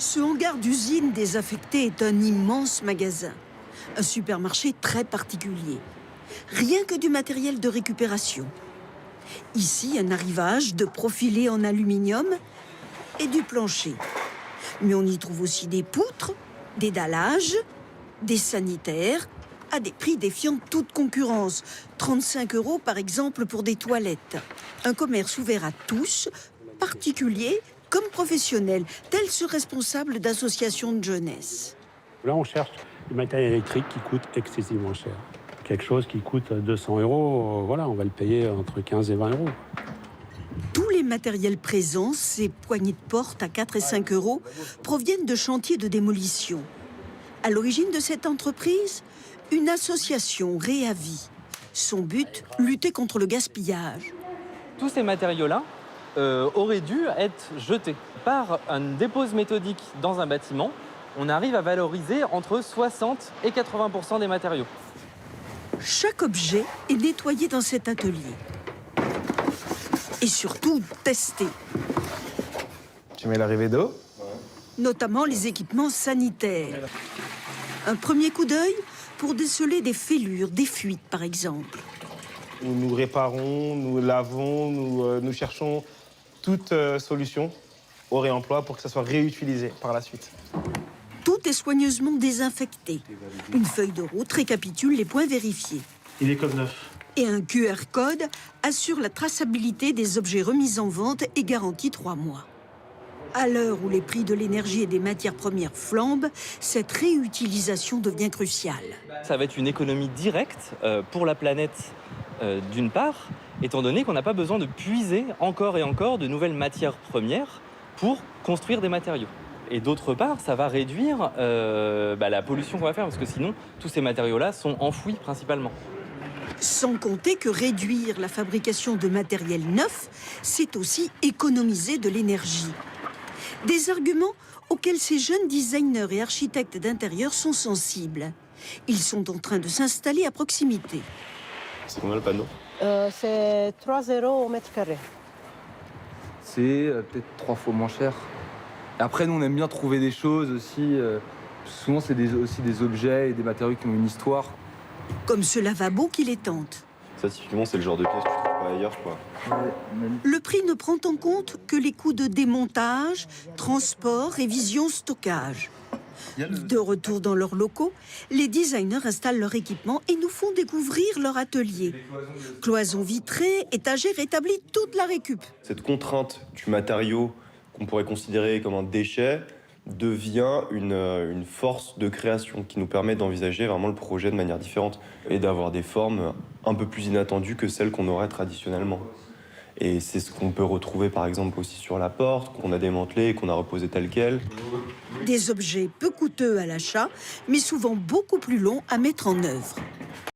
Ce hangar d'usine désaffecté est un immense magasin. Un supermarché très particulier. Rien que du matériel de récupération. Ici, un arrivage de profilés en aluminium et du plancher. Mais on y trouve aussi des poutres, des dallages, des sanitaires, à des prix défiant toute concurrence. 35 € par exemple pour des toilettes. Un commerce ouvert à tous, particuliers comme professionnels, tels ceux responsables d'associations de jeunesse. Là, on cherche du matériel électrique qui coûte excessivement cher. Quelque chose qui coûte 200 €, voilà, on va le payer entre 15 et 20 €. Tous les matériels présents, ces poignées de porte à 4 et 5 €, proviennent de chantiers de démolition. À l'origine de cette entreprise, une association Réavi. Son but, lutter contre le gaspillage. Tous ces matériaux-là auraient dû être jetés. Par une dépose méthodique dans un bâtiment, on arrive à valoriser entre 60 et 80% des matériaux. Chaque objet est nettoyé dans cet atelier. Et surtout testé, Tu mets l'arrivée d'eau. notamment les équipements sanitaires. Un premier coup d'œil pour déceler des fêlures, des fuites par exemple. Nous réparons, nous lavons, nous cherchons toute solution au réemploi pour que ça soit réutilisé par la suite. Tout est soigneusement désinfecté. Une feuille de route récapitule les points vérifiés. Il est comme neuf. Et un QR code assure la traçabilité des objets remis en vente et garantit 3 mois. À l'heure où les prix de l'énergie et des matières premières flambent, cette réutilisation devient cruciale. Ça va être une économie directe pour la planète d'une part, étant donné qu'on n'a pas besoin de puiser encore et encore de nouvelles matières premières pour construire des matériaux. Et d'autre part, ça va réduire la pollution qu'on va faire, parce que sinon, tous ces matériaux-là sont enfouis principalement. Sans compter que réduire la fabrication de matériel neuf, c'est aussi économiser de l'énergie. Des arguments auxquels ces jeunes designers et architectes d'intérieur sont sensibles. Ils sont en train de s'installer à proximité. C'est combien le panneau? C'est 3 € au mètre carré. C'est peut-être 3 fois moins cher. Après, nous, on aime bien trouver des choses aussi. Souvent, c'est aussi des objets et des matériaux qui ont une histoire. Comme ce lavabo qui les tente. Ça, typiquement, c'est le genre de pièce que tu trouves pas ailleurs, quoi. Le prix ne prend en compte que les coûts de démontage, transport, révision, stockage. De retour dans leurs locaux, les designers installent leur équipement et nous font découvrir leur atelier. Cloisons vitrées, étagères rétablies, toute la récup. Cette contrainte du matériau qu'on pourrait considérer comme un déchet devient une force de création qui nous permet d'envisager vraiment le projet de manière différente et d'avoir des formes un peu plus inattendues que celles qu'on aurait traditionnellement. Et c'est ce qu'on peut retrouver par exemple aussi sur la porte, qu'on a démantelée et qu'on a reposée telle quelle. Des objets peu coûteux à l'achat, mais souvent beaucoup plus longs à mettre en œuvre.